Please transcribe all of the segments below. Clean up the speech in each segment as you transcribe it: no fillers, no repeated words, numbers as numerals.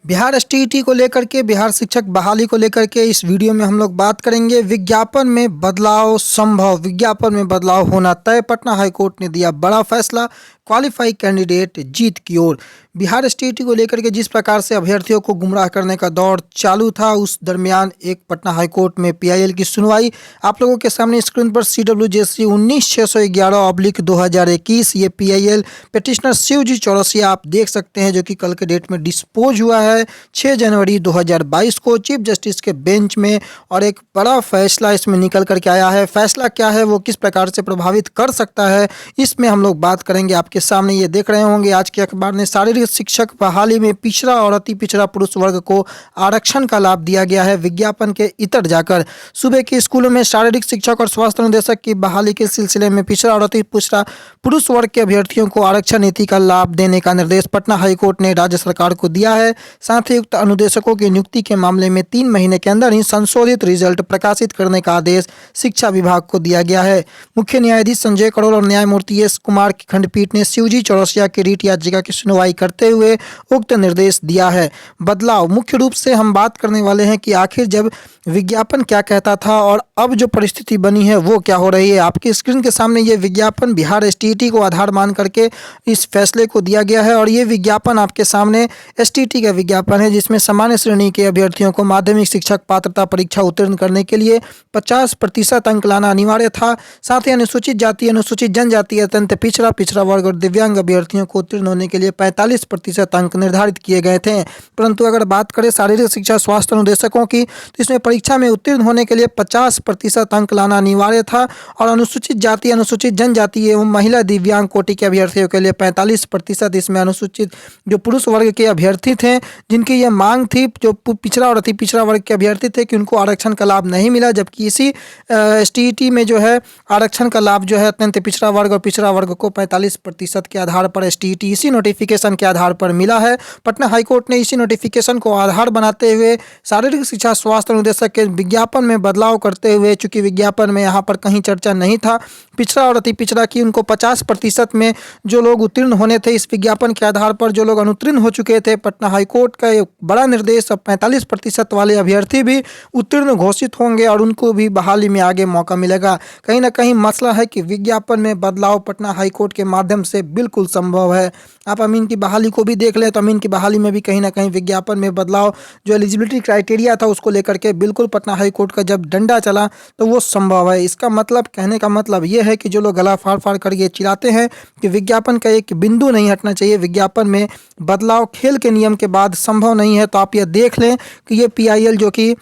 Bihar STET को लेकर के, बिहार शिक्षक बहाली को लेकर के इस वीडियो में हम लोग बात करेंगे। विज्ञापन में बदलाव संभव, विज्ञापन में बदलाव होना तय। पटना हाईकोर्ट ने दिया बड़ा फैसला, क्वालिफाई कैंडिडेट जीत की ओर। बिहार एसटीईटी को लेकर के जिस प्रकार से अभ्यर्थियों को गुमराह करने का दौर चालू था, उस दरमियान एक पटना हाईकोर्ट में पीआईएल की सुनवाई। आप लोगों के सामने स्क्रीन पर CWJC 19/611/2021 ये पीआईएल पिटिशनर शिवजी चौरसिया आप देख सकते हैं, जो कि कल के डेट में डिस्पोज हुआ है 6 जनवरी 2022 को चीफ जस्टिस के बेंच में। और एक बड़ा फैसला इसमें निकल करके आया है। फैसला क्या है, वो किस प्रकार से प्रभावित कर सकता है, इसमें हम लोग बात करेंगे। आपके सामने ये देख रहे होंगे, आज के अखबार ने शारीरिक शिक्षक बहाली में पिछड़ा और अति पिछड़ा पुरुष वर्ग को आरक्षण का लाभ दिया गया है। विज्ञापन के इतर जाकर सूबे के स्कूलों में शारीरिक शिक्षक और स्वास्थ्य निदेशक की बहाली के सिलसिले में पिछड़ा और अति पिछड़ा पुरुष वर्ग के अभ्यर्थियों को आरक्षण नीति का लाभ देने का निर्देश पटना हाईकोर्ट ने राज्य सरकार को दिया है। साथ ही उक्त अनुदेशकों की नियुक्ति के मामले में 3 महीने के अंदर ही संशोधित रिजल्ट प्रकाशित करने का आदेश शिक्षा विभाग को दिया गया है। मुख्य न्यायाधीश संजय करोल और न्यायमूर्ति एस कुमार की खंडपीठ ने शिवजी चौरसिया की रीट याचिका की सुनवाई करते हुए उक्त निर्देश दिया है। बदलाव मुख्य रूप से हम बात करने वाले हैं कि आखिर जब विज्ञापन क्या कहता था और अब जो परिस्थिति बनी है वो क्या हो रही है। आपकी स्क्रीन के सामने ये विज्ञापन बिहार एसटीईटी को आधार मान करके इस फैसले को दिया गया है। और ये विज्ञापन आपके सामने एसटीईटी का विज्ञापन है, जिसमें सामान्य श्रेणी के अभ्यर्थियों को माध्यमिक शिक्षक पात्रता परीक्षा उत्तीर्ण करने के लिए 50% अंक लाना अनिवार्य था। साथ ही अनुसूचित जाति, अनुसूचित जनजाति, अत्यंत पिछड़ा, पिछड़ा वर्ग और दिव्यांग अभ्यर्थियों को उत्तीर्ण होने के लिए 45% अंक निर्धारित किए गए थे। परंतु अगर बात करें शारीरिक शिक्षा स्वास्थ्य अनुदेशकों की, तो इसमें परीक्षा में उत्तीर्ण होने के लिए 50% अंक लाना अनिवार्य था। और अनुसूचित जाति, अनुसूचित जनजाति एवं महिला दिव्यांग कोटि के अभ्यर्थियों के लिए 45%, इसमें अनुसूचित जो पुरुष वर्ग के अभ्यर्थी थे जिनकी यह मांग थी, जो पिछड़ा और अति पिछड़ा वर्ग के अभ्यर्थी थे कि उनको आरक्षण का लाभ नहीं मिला, जबकि इसी एसटीईटी में जो है आरक्षण का लाभ जो है अत्यंत पिछड़ा वर्ग और पिछड़ा वर्ग को 45% के आधार पर एसटीईटी इसी नोटिफिकेशन के आधार पर मिला है। पटना हाईकोर्ट ने इसी नोटिफिकेशन को आधार बनाते हुए शारीरिक शिक्षा स्वास्थ्य अनुदेशक के विज्ञापन में बदलाव करते हुए, चूंकि विज्ञापन में यहाँ पर कहीं चर्चा नहीं था पिछड़ा और अति पिछड़ा की, उनको 50% में जो लोग उत्तीर्ण होने थे इस विज्ञापन के आधार पर, जो लोग अनुत्तीर्ण हो चुके थे, पटना हाईकोर्ट का एक बड़ा निर्देश, अब 45% वाले अभ्यर्थी भी उत्तीर्ण घोषित होंगे और उनको भी बहाली में आगे मौका मिलेगा। कहीं ना कहीं मसला है कि विज्ञापन में बदलाव पटना हाईकोर्ट के माध्यम से बिल्कुल संभव है। आप अमीन की बहाली को भी देख लें तो अमीन की बहाली में भी कहीं ना कहीं विज्ञापन में बदलाव, जो एलिजिबिलिटी क्राइटेरिया था उसको लेकर के बिल्कुल पटना हाईकोर्ट का जब डंडा चला तो वो संभव है। इसका मतलब, कहने का मतलब ये है कि जो लोग गला फाड़ फाड़ कर ये चिल्लाते हैं कि विज्ञापन का एक बिंदु नहीं हटना चाहिए, विज्ञापन में बदलाव खेल के नियम के बाद संभव नहीं है, तो आप ये देख लें कि ये पीआईएल जो कि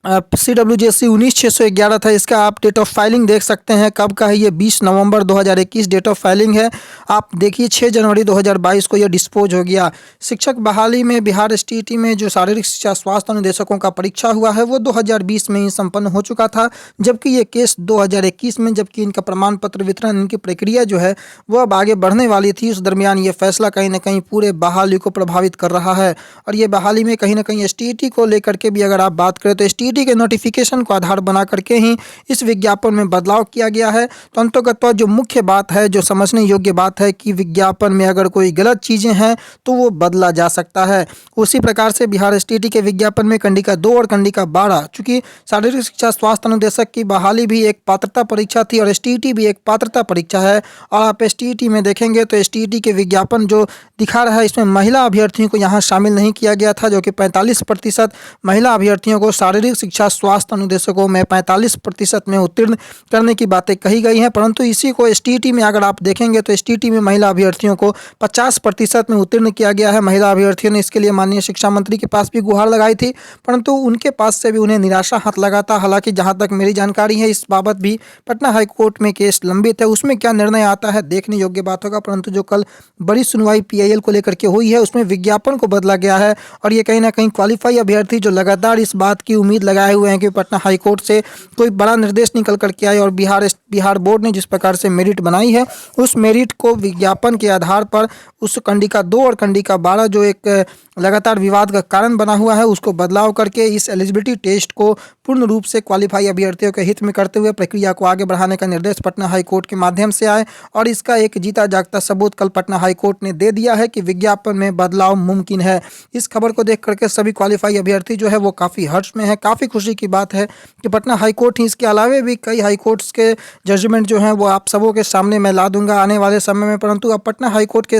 CWJC 19/611 था, इसका आप डेट ऑफ फाइलिंग देख सकते हैं। कब का है ये? 20 नवंबर 2021 डेट ऑफ फाइलिंग है। आप देखिए 6 जनवरी 2022 को ये डिस्पोज हो गया। शिक्षक बहाली में बिहार एसटीईटी में जो शारीरिक शिक्षा स्वास्थ्य अनुदेशकों का परीक्षा हुआ है वो 2020 में ही संपन्न हो चुका था, जबकि ये केस 2021 में, जबकि इनका प्रमाण पत्र वितरण, इनकी प्रक्रिया जो है वो अब आगे बढ़ने वाली थी। उस दरमियान ये फैसला कहीं ना कहीं पूरे बहाली को प्रभावित कर रहा है। और ये बहाली में कहीं ना कहीं एसटीईटी को लेकर के भी अगर आप बात करें तो एसटीईटी के नोटिफिकेशन को आधार बना करके ही इस विज्ञापन में बदलाव किया गया है। तो अंततः जो मुख्य बात है, जो समझने योग्य बात है कि विज्ञापन में अगर कोई गलत चीजें हैं तो वो बदला जा सकता है। उसी प्रकार से बिहार एसटीईटी के विज्ञापन में कंडिका 2 और कंडिका 12, चूंकि शारीरिक शिक्षा स्वास्थ्य अनुदेशक की बहाली भी एक पात्रता परीक्षा थी और एसटीईटी भी एक पात्रता परीक्षा है। और आप एसटीईटी में देखेंगे तो एसटीईटी के विज्ञापन जो दिखा रहा है, इसमें महिला अभ्यर्थियों को यहाँ शामिल नहीं किया गया था, जो कि 45% महिला अभ्यर्थियों को शारीरिक शिक्षा स्वास्थ्य अनुदेशकों में 45% में उत्तीर्ण करने की बातें कही गई हैं। परंतु इसी को एसटीईटी में अगर आप देखेंगे तो एसटीईटी में महिला अभ्यर्थियों को 50% में उत्तीर्ण किया गया है। महिला अभ्यर्थियों ने इसके लिए माननीय शिक्षा मंत्री के पास भी गुहार लगाई थी, परंतु उनके पास से भी उन्हें निराशा हाथ लगा था। हालांकि जहां तक मेरी जानकारी है, इस बाबत भी पटना हाईकोर्ट में केस लंबित है, उसमें क्या निर्णय आता है देखने योग्य बात होगा। परंतु जो कल बड़ी सुनवाई पीआईएल को लेकर के हुई है उसमें विज्ञापन को बदला गया है और ये कहीं ना कहीं क्वालिफाई अभ्यर्थी जो लगातार इस बात की उम्मीद लगाए हुए हैं कि पटना हाई कोर्ट से कोई बड़ा निर्देश निकल कर के आए और बिहार बोर्ड ने जिस प्रकार से मेरिट बनाई है उस मेरिट को विज्ञापन के आधार पर उस कंडिका 2 और कंडिका 12 जो एक लगातार विवाद का कारण बना हुआ है उसको बदलाव करके इस एलिजिबिलिटी टेस्ट को पूर्ण रूप से क्वालिफाई अभ्यर्थियों के हित में करते हुए प्रक्रिया को आगे बढ़ाने का निर्देश पटना हाई कोर्ट के माध्यम से आए और इसका एक जीता जागता सबूत कल पटना हाई कोर्ट ने दे दिया है कि विज्ञापन में बदलाव मुमकिन है। इस खबर को देख करके सभी क्वालिफाई अभ्यर्थी जो है वो काफ़ी हर्ष में है। काफ़ी खुशी की बात है कि पटना हाई कोर्ट ही, इसके अलावे भी कई हाई कोर्ट्स के जजमेंट जो हैं वो आप सबों के सामने मैं ला दूंगा आने वाले समय में, परंतु अब पटना हाई कोर्ट के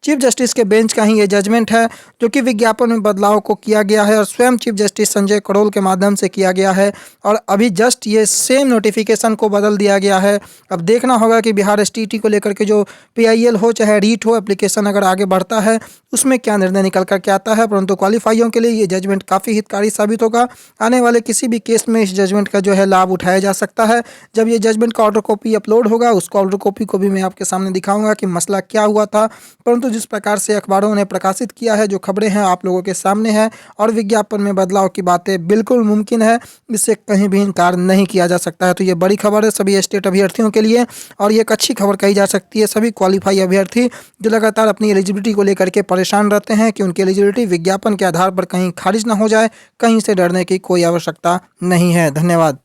चीफ जस्टिस के बेंच का ही ये जजमेंट है जो कि विज्ञापन में बदलाव को किया गया है और स्वयं चीफ जस्टिस संजय करोल के माध्यम से किया गया है और अभी जस्ट ये सेम नोटिफिकेशन को बदल दिया गया है। अब देखना होगा कि बिहार एसटीईटी को लेकर के जो पीआईएल हो चाहे रीट हो, एप्लीकेशन अगर आगे बढ़ता है उसमें क्या निर्णय निकल कर के आता है, परंतु क्वालिफाइयों के लिए ये जजमेंट काफ़ी हितकारी साबित होगा। आने वाले किसी भी केस में इस जजमेंट का जो है लाभ उठाया जा सकता है। जब ये जजमेंट का ऑर्डर कॉपी अपलोड होगा उसको ऑर्डर कॉपी को भी मैं आपके सामने दिखाऊंगा कि मसला क्या हुआ था, परंतु जिस प्रकार से अखबारों ने प्रकाशित किया है जो खबरें हैं आप लोगों के सामने है और विज्ञापन में बदलाव की बातें बिल्कुल मुमकिन है, इससे कहीं भी इनकार नहीं किया जा सकता है। तो ये बड़ी खबर है सभी स्टेट अभ्यर्थियों के लिए और ये एक अच्छी खबर कही जा सकती है सभी क्वालिफाई अभ्यर्थी जो लगातार अपनी एलिजिबिलिटी को लेकर के परेशान रहते हैं कि उनकी एलिजिबिलिटी विज्ञापन के आधार पर कहीं खारिज ना हो जाए। कहीं से डरने की कोई आवश्यकता नहीं है। धन्यवाद।